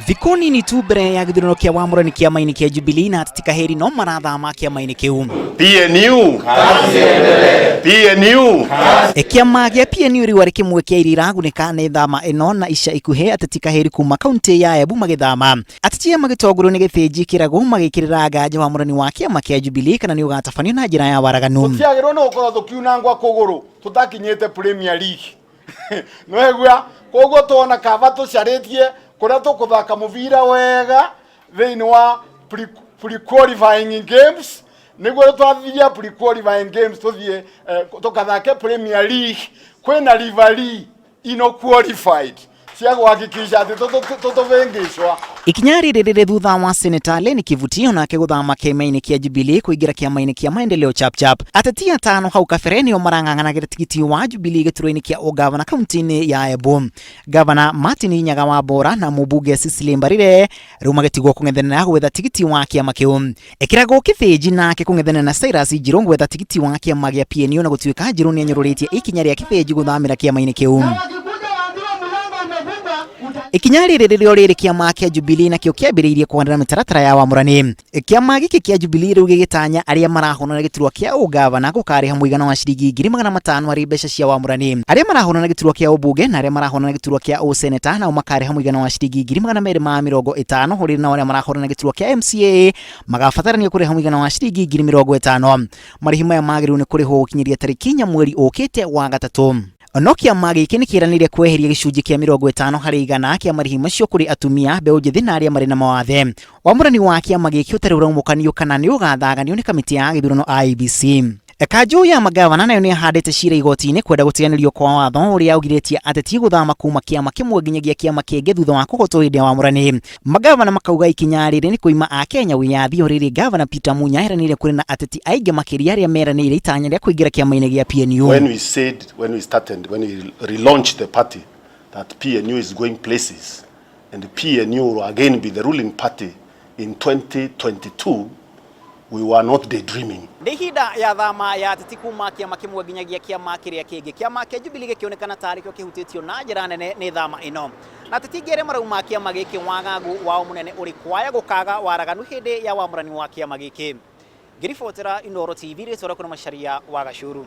Thikuni ni tu mbere ya githurano kia wamũrani kĩama-inĩ kia Jubilee na ateti kaheri no marathama kĩama-inĩ kĩu. PNU PNU Kĩama gĩa PNU rĩu arĩ kĩmwe kĩa iria iragunĩka nĩ thama ĩno na ica ikuhĩ ateti kaheri kuma kaunti ya Embu magĩthama. Ateti magĩtongorwo nĩ gĩthĩnji kĩragũ magĩkĩrĩra nganja wamũrani wa kĩama kia Jubilee kana nĩ ũgatabanio na njĩra ya waraganu. Tũtiagĩrĩirwo nĩ gũkorwo tũkiunangwa kũgũrũ tũtakinyĩte Premier League. Nwegwa koguo tuona kaba tũcarĩtie kũrĩa tũkũthaka mũbira wega thĩinĩ wa pre-qualifying games nĩguo twathiria pre-qualifying games tũthiĩ tũkathake Premier League kwĩna rivalry ino qualified cia guhakikisha atĩ tũtũvĩngĩcwa. Ikinya rĩrĩ rĩrĩ thutha wa Senator Lenny Kivutio nake gũthama kĩama-inĩ kia Jubilee kũingĩra kĩama-inĩ kia Maendeleo Chapchap. Ateti atano hau kabere nĩo marang'ang'anagĩra tigiti wa Jubilee gĩturwa-inĩ kia ũgavana kaunti-inĩ ya Embu. Gavana Martin Nyaga wa Bora na mũmbunge Cecily Mbarire rĩu magĩtigwo kũng'ethanĩra gwetha tigiti wa kĩama kĩu. Kĩragũ Kĩthĩnji nake kũng'ethanĩra na Cyrus Njirũ gwetha tigiti wa kĩama gĩa PNU na gũtuĩka Njirũ nĩ anyũrũrĩtie ikinya rĩa Kĩthĩnji gũthamĩra kĩama-inĩ kĩu. Ikinya rĩrĩ rĩrĩo rĩrĩ kĩama kia Jubilee nakĩo kĩambĩrĩirie kũandĩra mĩtaratara ya wamũrani. Kĩama gĩkĩ kia Jubilee rĩu gĩgĩtanya arĩa marahũrana gĩturwa kĩa ũgavana gũkarĩha mũigana wa ciringi 500,000 harĩ mbeca cia wamũrani. Arĩa marahũrana gĩturwa kĩa ũmbunge na arĩa marahũrana gĩturwa kĩa ũseneta nao makarĩha mũigana wa ciringi 250,000 hũrĩ na arĩa marahũrana gĩturwa kĩa MCA magabatarania kũrĩha mũigana wa ciringi 50,000. Marĩhi maya magĩrĩirwo nĩ kũrĩhwo gũkinyĩria tarĩki 4 mweri ũkĩte wa gatatũ. No kĩama gĩkĩ nĩ kĩranĩire kweheria gĩcunjĩ kĩa 50 harĩ igana kĩa marĩhi macio kũrĩ atumia, mbeũ njĩthĩ na arĩa marĩ na mawathe. Wamũrani wa kĩama gĩkĩ ũtarĩ ũraumũkanio kana nĩ ũgathaganio nĩ kamĩtĩ ya gĩthurano IEBC. Kanjũ ya magavana nayo nĩ ahandĩte cira igoti-inĩ kwenda gũteanĩrio kwa watho ũrĩa augirĩtie ateti gũthama kuma kĩama kĩmwe nginyagia kĩama kĩngĩ thutha wa kũhotwo hĩndĩ ya wamũrani. Magavana makauga ikinya rĩrĩ nĩ kũima a Kenya wĩyathi o rĩrĩ gavana Peter Munya eranĩire kũrĩ na ateti aingĩ makĩria arĩa meranĩire itanya rĩa kũingĩra kĩama-inĩ gĩa PNU. When we relaunched the party that PNU is going places and the PNU will again be the ruling party in 2022, we were not daydreaming. Nĩ ihinda ya thama ya ateti kuma kĩama kĩmwe nginyagia kĩama kĩrĩa kĩngĩ. Kĩama kĩa Jubilee gĩkĩonekana tarĩ kĩo kĩhutĩtio na njĩra nene nĩ thama ĩno. Na ateti aingĩ arĩa marauma kĩama gĩkĩ wagagu wao mũnene ũrĩ kwaya gũkaga waraganu hĩndĩ ya wamũrani wa kĩama gĩkĩ. Ngĩribotera Inooro TV rĩtwa rĩakwa nĩ Macharia wa Gacũrũ.